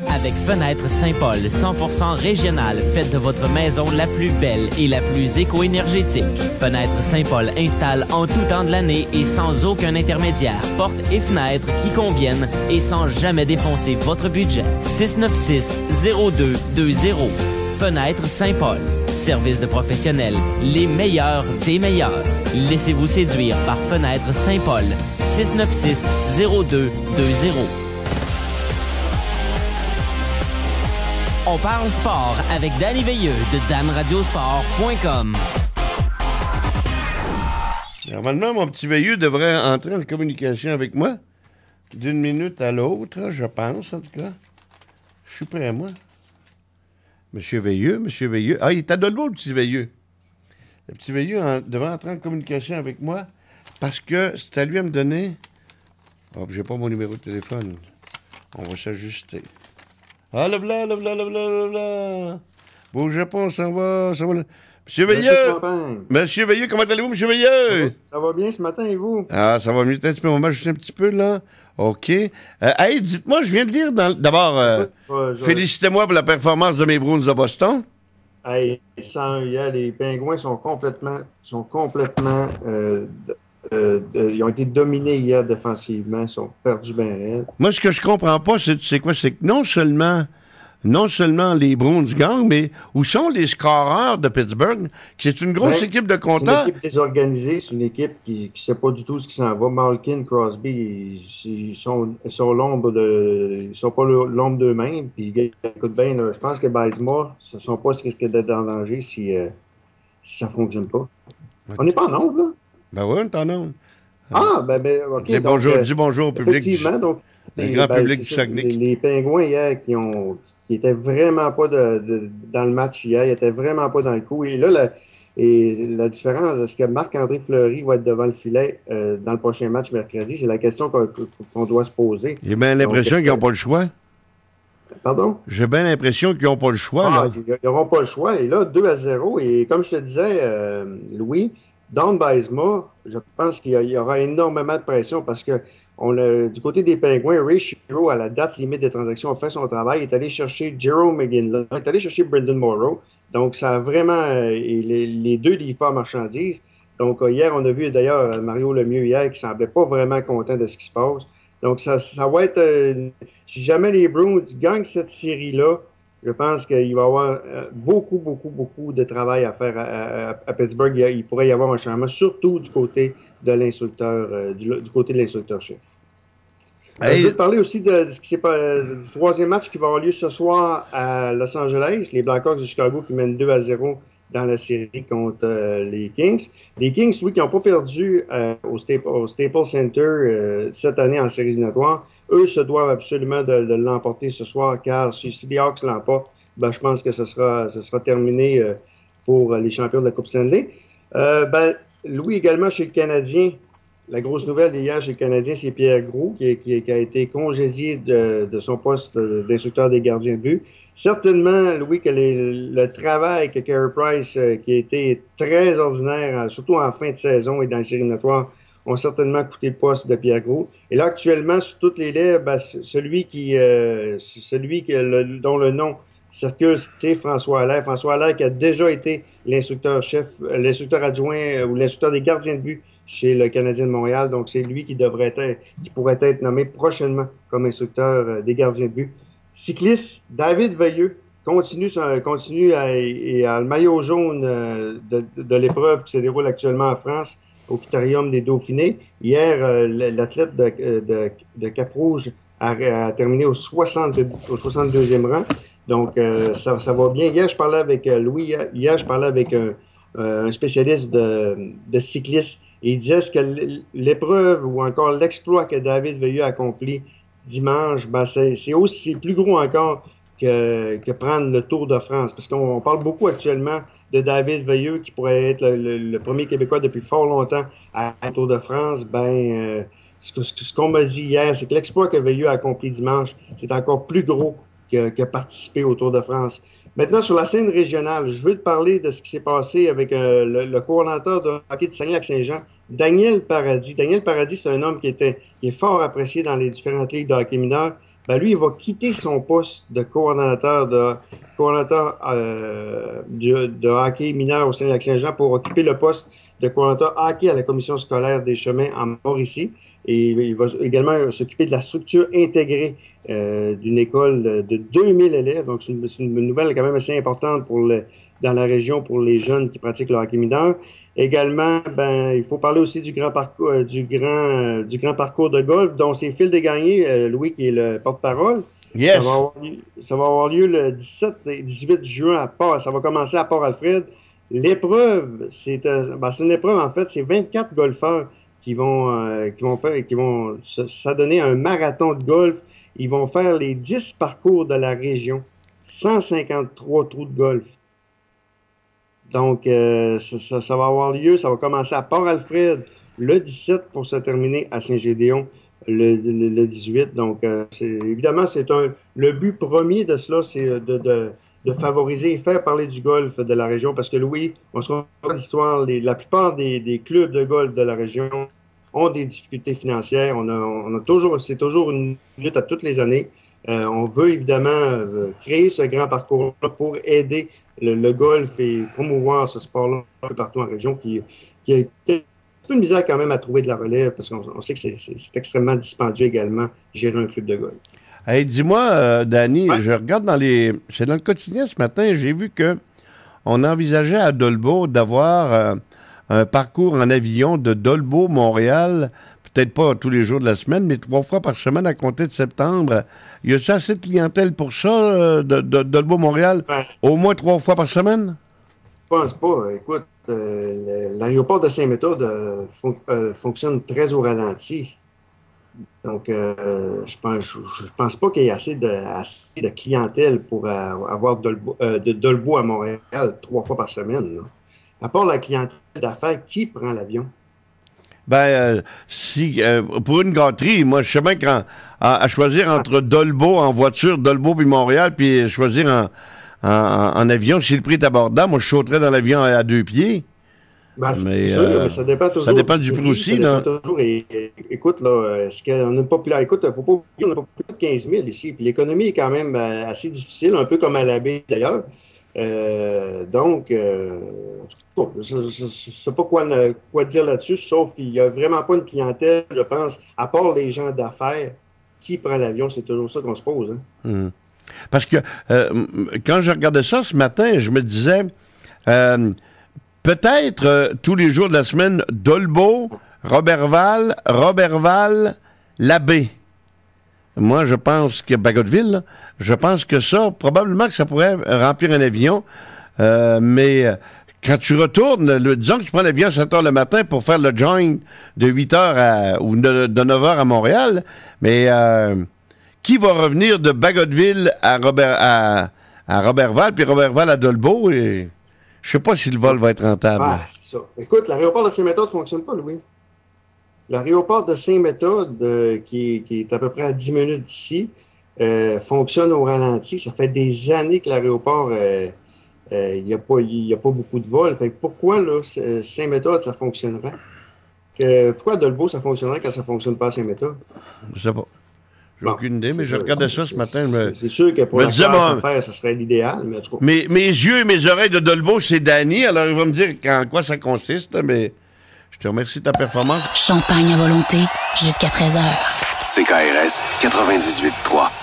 Avec Fenêtre Saint-Paul, 100% régional, faites de votre maison la plus belle et la plus éco-énergétique. Fenêtre Saint-Paul installe en tout temps de l'année et sans aucun intermédiaire, portes et fenêtres qui conviennent et sans jamais défoncer votre budget. 696-0220. Fenêtre Saint-Paul. Service de professionnels, les meilleurs des meilleurs. Laissez-vous séduire par Fenêtre Saint-Paul. 696-0220. On parle sport avec Danny Veilleux de danradiosport.com. Normalement, mon petit Veilleux devrait entrer en communication avec moi d'une minute à l'autre, je pense, en tout cas. Je suis prêt, moi. Monsieur Veilleux. Ah, il est à de l'eau, le petit Veilleux. Le petit Veilleux devrait entrer en communication avec moi parce que c'est à lui à me donner... Oh, j'ai pas mon numéro de téléphone. On va s'ajuster. Ah, le v'là. Bougez pas, on s'en va. Monsieur Veilleux! Monsieur Veilleux, comment allez-vous, monsieur Veilleux? Ça va bien ce matin, et vous? Ah, ça va mieux. Un petit peu, on va m'ajuster un petit peu, là. OK. Hey, dites-moi, je viens de lire d'abord, félicitez-moi pour la performance de mes Bruins de Boston. Hey, hier, les Pingouins sont complètement ils ont été dominés hier défensivement, ils sont perdus bien raide. Moi, ce que je comprends pas, c'est quoi? C'est que non seulement les Bruins gagnent, mais où sont les scoreurs de Pittsburgh? C'est une grosse équipe de compteurs. C'est une équipe désorganisée, c'est une équipe qui ne sait pas du tout ce qui s'en va. Malkin, Crosby, ils sont l'ombre ils sont pas l'ombre d'eux-mêmes. Puis, écoute bien, là, je pense que Bazemore, ce ne sont pas ce risque d'être en danger si ça ne fonctionne pas. Okay. On n'est pas en onde, là? Ben oui, on est en onde. OK. Dis bonjour au public. Effectivement, donc, le grand public du Saguenay. Les Pingouins hier qui étaient vraiment pas dans le match hier, ils étaient vraiment pas dans le coup. Et là, la différence, est-ce que Marc-André Fleury va être devant le filet dans le prochain match mercredi? C'est la question qu'on doit se poser. J'ai bien l'impression qu'ils n'ont pas le choix. Pardon? J'ai bien l'impression qu'ils n'ont pas le choix. Ils n'auront pas le choix. Et là, 2-0. Et comme je te disais, Louis, Don Bazemore, je pense qu'il y aura énormément de pression parce que du côté des Pingouins, Ray Shero, à la date limite des transactions, a fait son travail. Il est allé chercher Jerome McGinley, il est allé chercher Brendan Morrow. Donc, ça a vraiment... les deux livrent pas marchandises. Donc, hier, on a vu d'ailleurs Mario Lemieux hier qui semblait pas vraiment content de ce qui se passe. Donc, ça va être... si jamais les Bruins gagnent cette série-là, je pense qu'il va y avoir beaucoup de travail à faire à Pittsburgh. Il pourrait y avoir un changement, surtout du côté de l'instructeur, du côté de l'instructeur-chef. Je veux te parler aussi de ce qui s'est passé, du troisième match qui va avoir lieu ce soir à Los Angeles. Les Blackhawks de Chicago qui mènent 2-0 dans la série contre les Kings. Les Kings, oui, qui n'ont pas perdu au Staples Center cette année en série éliminatoire. Eux se doivent absolument de l'emporter ce soir, car si les Hawks l'emportent, je pense que ce sera terminé pour les champions de la Coupe Stanley. Louis, également chez le Canadien, la grosse nouvelle d'hier chez le Canadien, c'est Pierre Groulx qui a été congédié de son poste d'instructeur des gardiens de but. Certainement, Louis, que le travail que Carey Price, qui a été très ordinaire, surtout en fin de saison et dans les séries éliminatoires, ont certainement coûté le poste de Pierre Groulx. Et là, actuellement, sur toutes les lèvres, celui dont le nom circule, c'est François Allaire. François Allaire qui a déjà été l'instructeur adjoint ou l'instructeur des gardiens de but chez le Canadien de Montréal. Donc, c'est lui qui pourrait être nommé prochainement comme instructeur des gardiens de but. Cycliste, David Veilleux continue le maillot jaune de l'épreuve qui se déroule actuellement en France au Critérium des Dauphinés. Hier, l'athlète de Cap-Rouge a terminé au 62e rang. Donc, ça va bien. Hier, je parlais avec Louis. Hier, je parlais avec un spécialiste de cyclisme. Et il disait que l'épreuve ou encore l'exploit que David Veilleux a accompli dimanche, c'est plus gros encore que prendre le Tour de France. Parce qu'on parle beaucoup actuellement de David Veilleux, qui pourrait être le premier Québécois depuis fort longtemps à Tour de France. Ce qu'on m'a dit hier, c'est que l'exploit que Veilleux a accompli dimanche, c'est encore plus gros que participer au Tour de France. Maintenant, sur la scène régionale, je veux te parler de ce qui s'est passé avec le coordonnateur de hockey de Saguenay-Lac-Saint-Jean, Daniel Paradis. Daniel Paradis, c'est un homme qui est fort apprécié dans les différentes ligues de hockey mineur. ben lui, il va quitter son poste de coordonnateur de hockey mineur au sein de Lac-Saint-Jean pour occuper le poste de coordonnateur hockey à la commission scolaire des chemins en Mauricie. Et il va également s'occuper de la structure intégrée d'une école de 2000 élèves. Donc, c'est une nouvelle quand même assez importante dans la région pour les jeunes qui pratiquent le hockey mineur. Également, ben, il faut parler aussi du grand parcours, du grand parcours de golf, dont c'est Phil Desgagnés, Louis, qui est le porte-parole. Yes. Ça va avoir lieu le 17 et 18 juin à Port. Ça va commencer à Port-Alfred. L'épreuve, c'est une épreuve, en fait, c'est 24 golfeurs qui vont s'adonner à un marathon de golf. Ils vont faire les 10 parcours de la région. 153 trous de golf. Donc, ça va avoir lieu. Ça va commencer à Port-Alfred le 17 pour se terminer à Saint-Gédéon le 18. Donc, évidemment, le but premier de cela, c'est de favoriser et faire parler du golf de la région. Parce que, Louis, on se rend compte l'histoire, la plupart des clubs de golf de la région ont des difficultés financières. C'est toujours une lutte à toutes les années. On veut évidemment créer ce grand parcours-là pour aider le golf et promouvoir ce sport-là un peu partout en région qui a un peu de misère quand même à trouver de la relève parce qu'on sait que c'est extrêmement dispendieux également gérer un club de golf. Hey, dis-moi, Danny, ouais. Je regarde c'est dans le quotidien ce matin, j'ai vu qu'on envisageait à Dolbeau d'avoir un parcours en avion de Dolbeau-Montréal, peut-être pas tous les jours de la semaine, mais 3 fois par semaine à compter de septembre. Y a-t-il assez de clientèle pour ça, de Dolbeau-Montréal, au moins 3 fois par semaine? Je pense pas. Écoute, l'aéroport de Saint-Méthode fonctionne très au ralenti. Donc, je pense pas qu'il y ait assez de clientèle pour avoir de Dolbeau à Montréal 3 fois par semaine. Là. À part la clientèle d'affaires, qui prend l'avion? Ben, pour une gâterie, moi, je sais bien qu'à choisir entre Dolbeau en voiture, Dolbeau puis Montréal, puis choisir en avion, si le prix est abordable, moi, je sauterais dans l'avion à 2 pieds. Ben, mais ça dépend toujours. Ça dépend du prix aussi, là. Écoute, là, est-ce qu'on a une population? Écoute, il ne faut pas oublier, on a pas plus de 15 000 ici. Puis l'économie est quand même assez difficile, un peu comme à la baie d'ailleurs. Donc, je ne sais pas quoi dire là-dessus, sauf qu'il n'y a vraiment pas une clientèle, je pense, à part les gens d'affaires qui prend l'avion. C'est toujours ça qu'on se pose. Hein? Parce que quand je regardais ça ce matin, je me disais, peut-être tous les jours de la semaine, Dolbeau, Roberval, Labbé. Moi, je pense que Bagotville, là, je pense que ça, probablement que ça pourrait remplir un avion, mais quand tu retournes, disons que tu prends l'avion à 7 h le matin pour faire le joint de 8 h ou de 9 h à Montréal, mais qui va revenir de Bagotville à Roberval, puis Roberval à Dolbeau, et je sais pas si le vol va être rentable. Ah, c'est ça. Écoute, l'aéroport de Saint-Méthode ne fonctionne pas, Louis. L'aéroport de Saint-Méthode, qui est à peu près à 10 minutes d'ici, fonctionne au ralenti. Ça fait des années que l'aéroport, il n'y a pas beaucoup de vols. Fait que pourquoi là, Saint-Méthode, ça fonctionnerait? Pourquoi Dolbeau, ça fonctionnerait quand ça ne fonctionne pas à Saint-Méthode? Je sais pas. J'ai aucune idée, mais je regardais ça ce matin. C'est sûr que pour la faire, ça serait l'idéal. Mais mes yeux et mes oreilles de Dolbeau, c'est Danny. Alors, il va me dire en quoi ça consiste, mais je te remercie de ta performance. Champagne à volonté, jusqu'à 13h. CKRS 98.3.